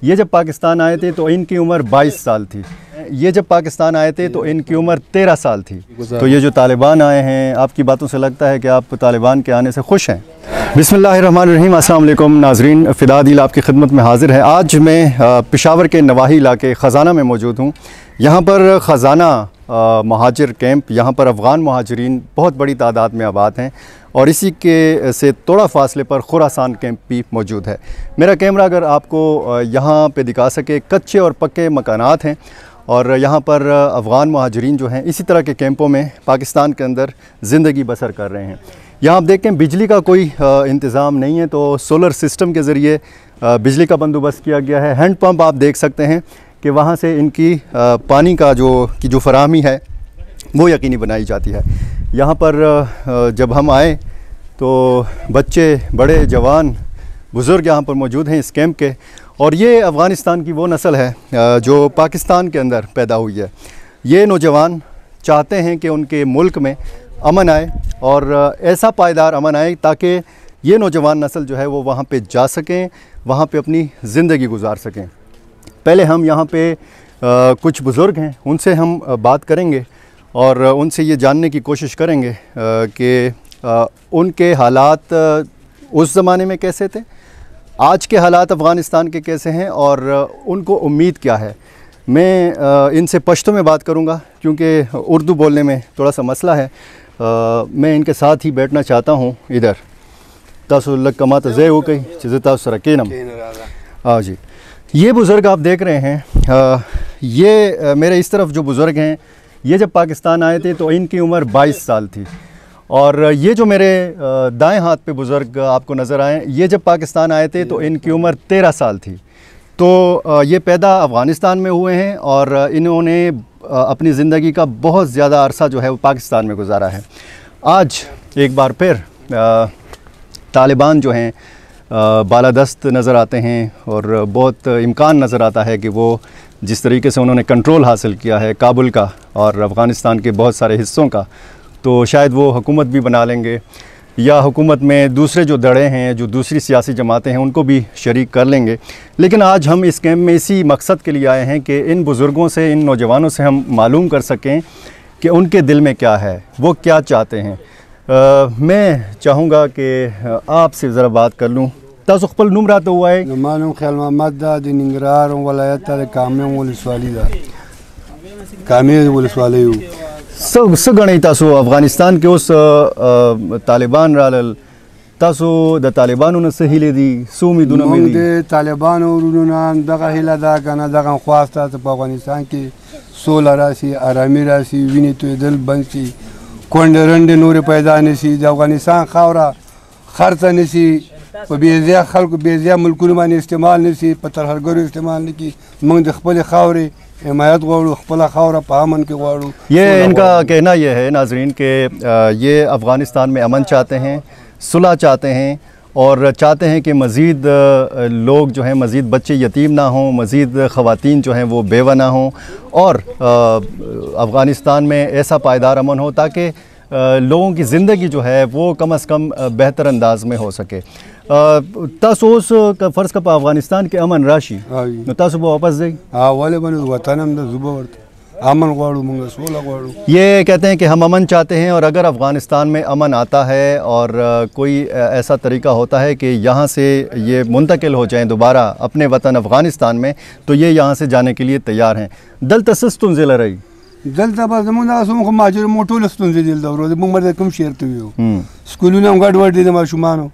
ये जब पाकिस्तान आए थे तो इनकी उम्र 22 साल थी। ये जब पाकिस्तान आए थे तो इनकी उम्र 13 साल थी। तो ये जो तालिबान आए हैं, आपकी बातों से लगता है कि आप तालिबान के आने से खुश हैं। बिस्मिल्लाहिर्रहमानिर्रहीम, अस्सलाम वालेकुम नाजरीन, फ़िदा दिल आपकी खिदमत में हाज़िर है। आज मैं पेशावर के नवाही इलाके ख़जाना में मौजूद हूँ। यहाँ पर ख़जाना महाजिर कैंप, यहाँ पर अफ़गान महाजरीन बहुत बड़ी तादाद में आबाद हैं और इसी के से थोड़ा फ़ासले पर खुरासान कैंप भी मौजूद है। मेरा कैमरा अगर आपको यहाँ पे दिखा सके, कच्चे और पक्के मकानात हैं और यहाँ पर अफ़गान महाजरीन जो हैं इसी तरह के कैंपों में पाकिस्तान के अंदर ज़िंदगी बसर कर रहे हैं। यहाँ आप देखें बिजली का कोई इंतज़ाम नहीं है, तो सोलर सिस्टम के ज़रिए बिजली का बंदोबस्त किया गया है। हैंड पंप आप देख सकते हैं कि वहाँ से इनकी पानी का जो फराहमी है वो यकीनी बनाई जाती है। यहाँ पर जब हम आए तो बच्चे, बड़े, जवान, बुज़ुर्ग यहाँ पर मौजूद हैं इस कैंप के। और ये अफ़गानिस्तान की वो नस्ल है जो पाकिस्तान के अंदर पैदा हुई है। ये नौजवान चाहते हैं कि उनके मुल्क में अमन आए और ऐसा पायदार अमन आए ताकि ये नौजवान नस्ल जो है वो वहाँ पे जा सकें, वहाँ पे अपनी ज़िंदगी गुजार सकें। पहले हम यहाँ पे कुछ बुज़ुर्ग हैं, उनसे हम बात करेंगे और उनसे ये जानने की कोशिश करेंगे कि उनके हालात उस ज़माने में कैसे थे, आज के हालात अफ़गानिस्तान के कैसे हैं और उनको उम्मीद क्या है। मैं इनसे पश्तो में बात करूँगा क्योंकि उर्दू बोलने में थोड़ा सा मसला है। मैं इनके साथ ही बैठना चाहता हूँ इधर। तासुल्लकमात ज़े हो गई चीज़ तासुरकेनम। हाँ जी, ये बुज़ुर्ग आप देख रहे हैं, ये मेरे इस तरफ जो बुज़ुर्ग हैं, ये जब पाकिस्तान आए थे तो इनकी उम्र 22 साल थी। और ये जो मेरे दाएं हाथ पे बुज़ुर्ग आपको नज़र आए, ये जब पाकिस्तान आए थे तो इनकी उम्र 13 साल थी। तो ये पैदा अफ़गानिस्तान में हुए हैं और इन्होंने अपनी ज़िंदगी का बहुत ज़्यादा अरसा जो है वो पाकिस्तान में गुजारा है। आज एक बार फिर तालिबान जो हैं बालादस्त नज़र आते हैं और बहुत इम्कान नज़र आता है कि वो जिस तरीके से उन्होंने कंट्रोल हासिल किया है काबुल का और अफ़गानिस्तान के बहुत सारे हिस्सों का, तो शायद वो हुकूमत भी बना लेंगे या हुकूमत में दूसरे जो दड़े हैं, जो दूसरी सियासी जमातें हैं, उनको भी शरीक कर लेंगे। लेकिन आज हम इस कैंप में इसी मकसद के लिए आए हैं कि इन बुज़ुर्गों से, इन नौजवानों से हम मालूम कर सकें कि उनके दिल में क्या है, वो क्या चाहते हैं। मैं चाहूँगा कि आपसे ज़रा बात कर लूँ। तासु खपल नूम रात हुआ है मालूम ख्याल मोहम्मद दा दी निंगरार वलायत कामे वलसवाली दा कामे वलसवाली स गणी तासु अफ़गानिस्तान के उस तालिबान राल तासु द तालिबानों ने सही ले दी सूमी दुनिया में दे तालिबान और उन्होंने दगा हिला दा गाना दगा ख्वास्ता तो अफ़गानिस्तान के 16 राशि आरामी राशि विनी तो दिल बंसी कोंडे रंडे नूर पैदा नसी अफ़गानिस्तान खावरा खर्च नसी बेजिया खल्क बेजिया मुल्कुन माने इस्तेमाल नसी पत्थर हरगरो इस्तेमाल नहीं की मंग खपल खावरे हिमायत वाड़ू खपला खावरा पामन के वाड़ू। ये इनका कहना ये है नाजरीन के ये अफ़गानिस्तान में अमन चाहते हैं, सुलह चाहते हैं और चाहते हैं कि मज़ीद लोग जो हैं, मज़ीद बच्चे यतीम ना हों, मज़ीद ख़वातीन जो हैं वो बेवा ना हों और अफ़गानिस्तान में ऐसा पायदार अमन हो ताकि लोगों की ज़िंदगी जो है वो कम अज़ कम बेहतर अंदाज में हो सके। तासोस का फ़र्ज़ का अफ़गानिस्तान के अमन राशि तासु वापस जाए वाले बने वतनम द जुबवर्त अमन वाड़ू मंगा 16 वाड़ू। ये कहते हैं कि हम अमन चाहते हैं और अगर अफ़गानिस्तान में अमन आता है और कोई ऐसा तरीका होता है कि यहाँ से ये मुंतकिल हो जाएं दोबारा अपने वतन अफ़गानिस्तान में, तो ये यहाँ से जाने के लिए तैयार हैं। दल तसस्तुन ज़िला रही दलता बस मुंडा सुम माजर मोटो लस्तुन दिल दौरो मुंबर कम शेयर तो स्कूलों ने गड़बड़ दी माशुमानो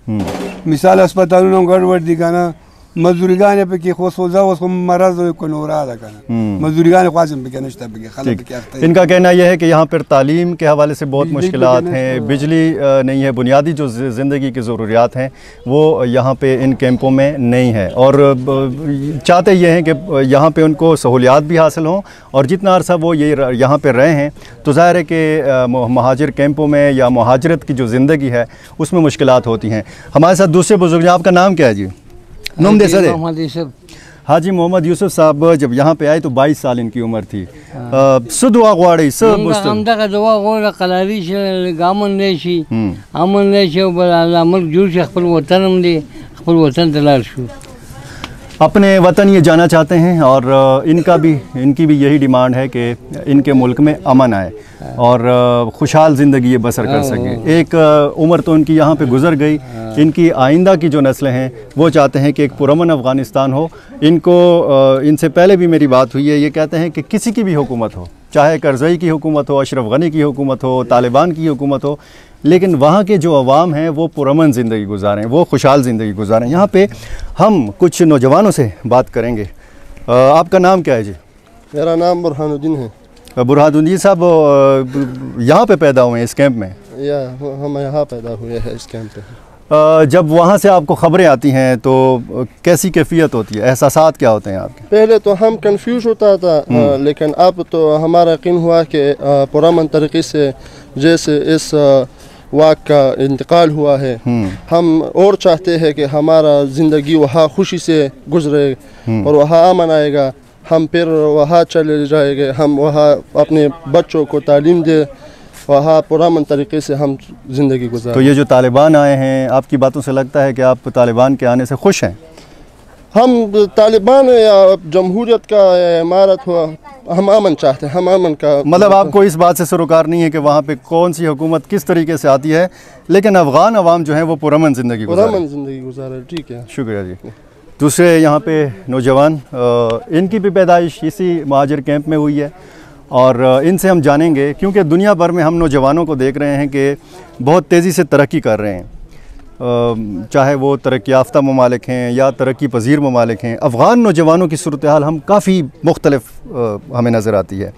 मिसाल अस्पतालों ने गड़बड़ दी गाना मजदूरीगान पे की खोसोजा उसको मरज को नोरा दा करना मजदूरीगान ख्वाजम पे क्या नश्ता पे खला पे क्या। इनका कहना यह है कि यहाँ पर तालीम के हवाले से बहुत मुश्किलात हैं, बिजली नहीं है, बुनियादी जो ज़िंदगी की ज़रूरियात हैं वो यहाँ पे इन कैंपों में नहीं है और चाहते ये हैं कि यहाँ पे उनको सहूलियात भी हासिल हों और जितना अरसा वो ये यहाँ पे रहे हैं तो ज़ाहिर है कि महाजिर कैंपों में या महाजरत की जो ज़िंदगी है उसमें मुश्किलात होती हैं। हमारे साथ दूसरे बुजुर्ग, आपका नाम क्या है जी? नूम दे सर हाजी मोहम्मद यूसुफ साहब जब यहाँ पे आए तो 22 साल इनकी उम्र थी। दुआ गुआड़ी सब का दुआ गोला कलारी से गामन देशी अमन देशी बल मुल्क जुड़ से खपल वतन दे खपल वतन तलाश शु। अपने वतन ये जाना चाहते हैं और इनकी भी यही डिमांड है कि इनके मुल्क में अमन आए और खुशहाल ज़िंदगी ये बसर कर सकें। एक उम्र तो इनकी यहाँ पे गुज़र गई, इनकी आइंदा की जो नस्लें हैं वो चाहते हैं कि एक पुरअमन अफ़गानिस्तान हो। इनसे पहले भी मेरी बात हुई है, ये कहते हैं कि किसी की भी हुकूमत हो, चाहे करज़ई की हुकूमत हो, अशरफ गनी की हुकूमत हो, तालिबान की हुकूमत हो, लेकिन वहाँ के जो अवाम हैं वो पुरअमन ज़िंदगी गुजारें, वो खुशहाल ज़िंदगी गुजारें। यहाँ पे हम कुछ नौजवानों से बात करेंगे। आपका नाम क्या है जी? मेरा नाम बुरहानुद्दीन है। बुरहानुद्दीन साहब यहाँ पे पैदा हुए हैं इस कैंप में? या हम यहाँ पैदा हुए हैं इस कैंप पे। जब वहाँ से आपको ख़बरें आती हैं तो कैसी कैफियत होती है, एहसासात क्या होते हैं आपके? पहले तो हम कंफ्यूज होता था, लेकिन अब तो हमारा यकीन हुआ कि पुरअमन तरीके से जैसे इस वक्त का इंतकाल हुआ है, हम और चाहते हैं कि हमारा ज़िंदगी वहाँ खुशी से गुजरे और वहाँ अमन आएगा। हम फिर वहाँ चले जाएंगे, हम वहाँ अपने बच्चों को तालीम दे, वहाँ पुरअमन तरीके से हम ज़िंदगी गुजारें। तो ये जो तालिबान आए हैं, आपकी बातों से लगता है कि आप तालिबान के आने से खुश हैं? हम तालिबान या जमहूरियत का इमारत हुआ, हम अमन चाहते हैं, हम अमन का मतलब आपको इस बात से सरोकार नहीं है कि वहाँ पे कौन सी हुकूमत किस तरीके से आती है, लेकिन अफ़गान अवाम जो है वो पुरअमन ज़िंदगी गुजारे। ठीक है, शुक्रिया जी। दूसरे यहाँ पे नौजवान, इनकी भी पैदाइश इसी महाजिर कैंप में हुई है और इनसे हम जानेंगे, क्योंकि दुनिया भर में हम नौजवानों को देख रहे हैं कि बहुत तेज़ी से तरक्की कर रहे हैं, चाहे वो तरक्की याफ्ता ममालिक हैं या तरक्की पजीर ममालिक हैं। अफ़गान नौजवानों की सूरत हाल हम काफ़ी मुख्तलिफ हमें नज़र आती है,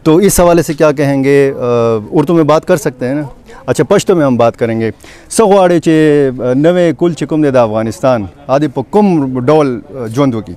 तो इस हवाले से क्या कहेंगे? उर्दू में बात कर सकते हैं ना? अच्छा, पश्तो में हम बात करेंगे। सगवाड़े चे नवे कुल चिकुम देदा अफ़गानिस्तान आदि पकुम डोल जोंदो की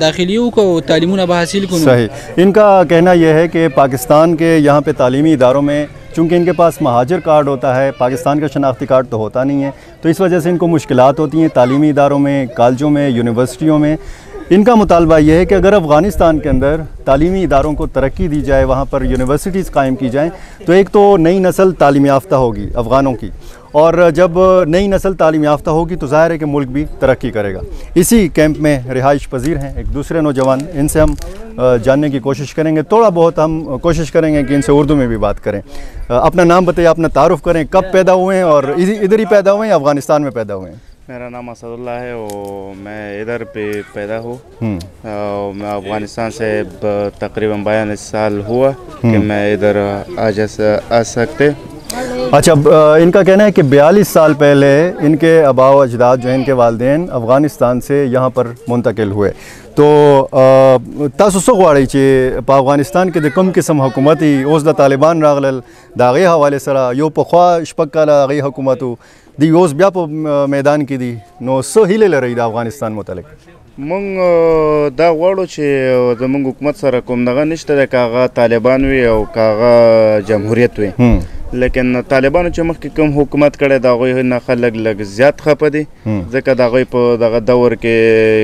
दाखिलियों को तालीमुन अब हासिल करूँ। सही, इनका कहना यह है कि पाकिस्तान के यहाँ पे तालीमी इदारों में चूँकि इनके पास महाजिर कार्ड होता है, पाकिस्तान का शनाख्ती कार्ड तो होता नहीं है, तो इस वजह से इनको मुश्किलात होती हैं तालीमी इदारों में, कॉलेजों में, यूनिवर्सिटियों में। इनका मुतालबा यह है कि अगर अफ़गानिस्तान के अंदर तालीमी इदारों को तरक्की दी जाए, वहाँ पर यूनिवर्सिटीज़ कायम की जाएँ, तो एक तो नई नस्ल तालीम याफ्ता होगी अफ़गानों की, और जब नई नस्ल तालीम याफ्ता होगी तो ज़ाहिर है कि मुल्क भी तरक्की करेगा। इसी कैंप में रिहाइश पजीर हैं एक दूसरे नौजवान, इनसे हम जानने की कोशिश करेंगे, थोड़ा बहुत हम कोशिश करेंगे कि इनसे उर्दू में भी बात करें। अपना नाम बताइए, अपना तारुफ़ करें, कब पैदा हुए हैं और इधर ही पैदा हुए हैं, अफ़गानिस्तान में पैदा हुए हैं? मेरा नाम असदुल्ला है और मैं इधर पे पैदा हूँ। मैं अफ़गानिस्तान से तकरीबन 42 साल हुआ कि मैं इधर आ सकते। अच्छा, इनका कहना है कि 42 साल पहले इनके आबा व अजदाद जो हैं, इनके वालिदैन अफ़गानिस्तान से यहाँ पर मुंतकिल हुए। तो तासुसो गवाड़ी चे अफ़गानिस्तान के कम किस्म हुकूमती ओस द तालिबान रागल दागे हवाले सरा यो पख्वा शपक्का आगे हुकूमतु दी ओस ब्या मैदान की दी नो सो हिले ले रही दा अफ़गानिस्तान मुतलक मोंग दा गवाड़ो चे जमंग हुकूमत सरा कोम दगा निश्ते दे कागा तालिबान वी और कागा जमहूरियत वी, लेकिन तालिबान चे मख कम हुकूमत करे दागोई ना खलग लग ज़्यादा खपदी, ज़का दागोई प दागा दौर के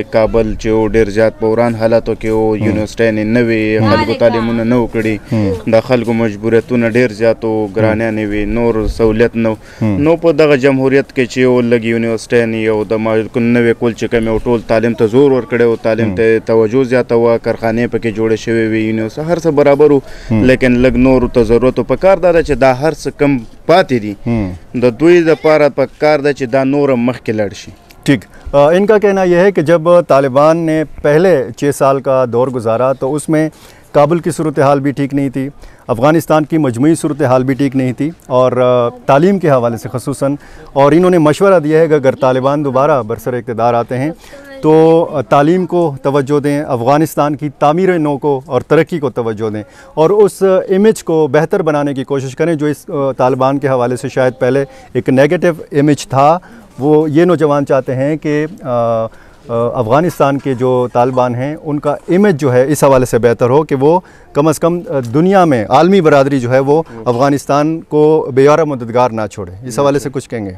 काबल चे डेर ज़्यादा पुरान हालातों के वो यूनिवर्सिटी ने नवी खलगो तालीमुन नौ कड़ी दा खलगो मजबूरियतों न डेर ज़्यादा ग्रानिया नवी नोर सहूलियत नौ प दागा जमहूरियत के चे वो लगी यूनिवर्सिटी ने यो दा कुल नवे कुल चे कम टोल तालीम तो जोर और करे वो तालीम ते तवज्जो ज़्यादा हुआ कारखाने पे के जोड़े शवे वी यूनिवर्सिटी हर से बराबर हो, लेकिन लग नोर तो ज़रूरत तो पकार दादा चे दा हर से कम पाती दी द दुई द पारा पकार दा चे दा नोर मख के लड़शी। ठीक, इनका कहना यह है कि जब तालिबान ने पहले 6 साल का दौर गुजारा तो उसमें काबुल की सूरत हाल भी ठीक नहीं थी, अफ़गानिस्तान की मजमूई सूरत हाल भी ठीक नहीं थी और तालीम के हवाले से ख़ुसूसन, और इन्होंने मशवरा दिया है कि अगर तालिबान दोबारा बरसर इक़्तिदार आते हैं तो तालीम को तवज्जो दें, अफ़गानिस्तान की तामीर नौ को और तरक्की को तवज्जो दें और उस इमेज को बेहतर बनाने की कोशिश करें जो इस तालिबान के हवाले से शायद पहले एक नेगेटिव इमेज था। वो ये नौजवान चाहते हैं कि अफ़गानिस्तान के जो तालिबान हैं उनका इमेज जो है इस हवाले से बेहतर हो कि वो कम से कम दुनिया में आलमी बरादरी जो है वो अफ़गानिस्तान को बेयारा मददगार ना छोड़े। इस हवाले से कुछ कहेंगे?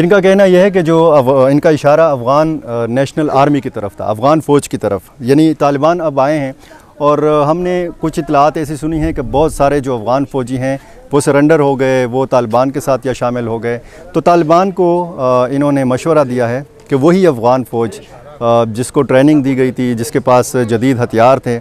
इनका कहना यह है कि जो इनका इशारा अफ़गान नेशनल आर्मी की तरफ था, अफ़गान फ़ौज की तरफ, यानी तालिबान अब आए हैं और हमने कुछ इतलात ऐसी सुनी हैं कि बहुत सारे जो अफ़गान फ़ौजी हैं वो सरेंडर हो गए, वो तालिबान के साथ या शामिल हो गए। तो तालिबान को इन्होंने मशवरा दिया है कि वही अफ़गान फ़ौज जिसको ट्रेनिंग दी गई थी, जिसके पास जदीद हथियार थे,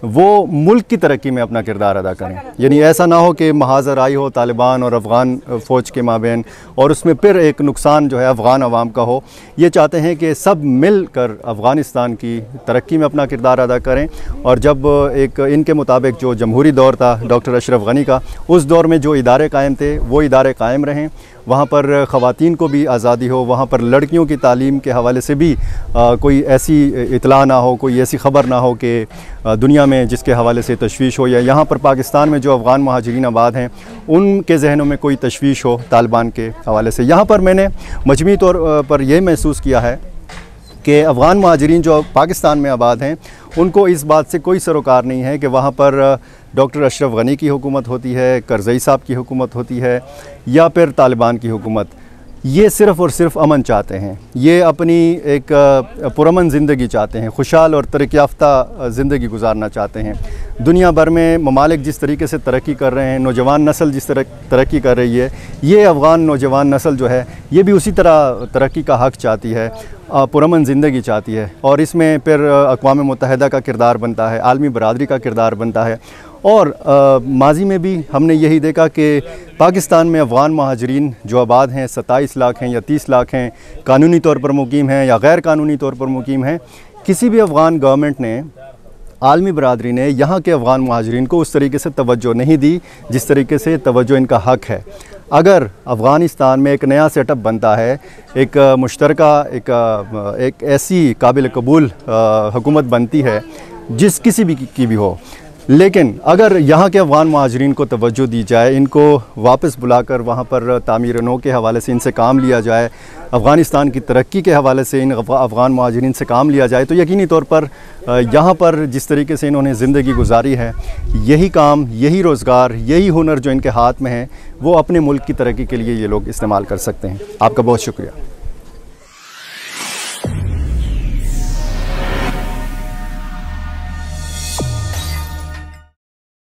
वो मुल्क की तरक्की में अपना किरदार अदा करें। यानी ऐसा ना हो कि महाजर आई हो तालिबान और अफ़गान फ़ौज के माबैन और उसमें फिर एक नुकसान जो है अफ़गान अवाम का हो। ये चाहते हैं कि सब मिल कर अफ़गानिस्तान की तरक्की में अपना किरदार अदा करें और जब एक इनके मुताबिक जो जमहूरी दौर था डॉक्टर अशरफ गनी का, उस दौर में जो इदारे कायम थे वो इदारे कायम रहें, वहाँ पर ख़वातीन को भी आज़ादी हो, वहाँ पर लड़कियों की तालीम के हवाले से भी कोई ऐसी इतला ना हो, कोई ऐसी ख़बर ना हो कि दुनिया में जिसके हवाले से तशवीश हो, या यहाँ पर पाकिस्तान में जो अफ़गान महाजरीन आबाद हैं उनके जहनों में कोई तशवीश हो तालिबान के हवाले से। यहाँ पर मैंने मजमूई तौर पर यह महसूस किया है कि अफ़गान महाजरीन जो पाकिस्तान में आबाद हैं उनको इस बात से कोई सरोकार नहीं है कि वहाँ पर डॉक्टर अशरफ गनी की हुकूमत होती है, करज़ई साहब की हुकूमत होती है या फिर तालिबान की हुकूमत। ये सिर्फ़ और सिर्फ अमन चाहते हैं, ये अपनी एक पुरअमन ज़िंदगी चाहते हैं, खुशहाल और तरक्की याफ्ता ज़िंदगी गुजारना चाहते हैं। दुनिया भर में ममालिक जिस तरीके से तरक्की कर रहे हैं, नौजवान नस्ल जिस तरह तरक्की कर रही है, ये अफ़गान नौजवान नस्ल जो है ये भी उसी तरह तरक्की का हक़ चाहती है, पुरअमन ज़िंदगी चाहती है और इसमें फिर अक़वाम मुत्तहिदा का किरदार बनता है, आलमी बरादरी का किरदार बनता है। और माजी में भी हमने यही देखा कि पाकिस्तान में अफ़गान महाजरीन जो आबाद हैं 27 लाख हैं या 30 लाख हैं, कानूनी तौर पर मुकीम हैं या गैर कानूनी तौर पर मुकीम हैं। किसी भी अफ़गान गवर्नमेंट ने, आलमी बरादरी ने यहाँ के अफ़गान महाजरीन को उस तरीके से तवज्जो नहीं दी जिस तरीके से तवज्जो इनका हक़ है। अगर अफ़गानिस्तान में एक नया सेटअप बनता है, एक मुश्तरका एक ऐसी काबिल कबूल हुकूमत बनती है जिस किसी भी की भी हो, लेकिन अगर यहाँ के अफ़गान महाजरीन को तवज्जो दी जाए, इनको वापस बुलाकर वहाँ पर तामीर नौ के हवाले से इनसे काम लिया जाए, अफ़गानिस्तान की तरक्की के हवाले से इन अफ़गान महाजरीन से काम लिया जाए, तो यकीनी तौर पर यहाँ पर जिस तरीके से इन्होंने ज़िंदगी गुजारी है, यही काम, यही रोज़गार, यही हुनर जो इनके हाथ में है वो अपने मुल्क की तरक्की के लिए ये लोग इस्तेमाल कर सकते हैं। आपका बहुत शुक्रिया।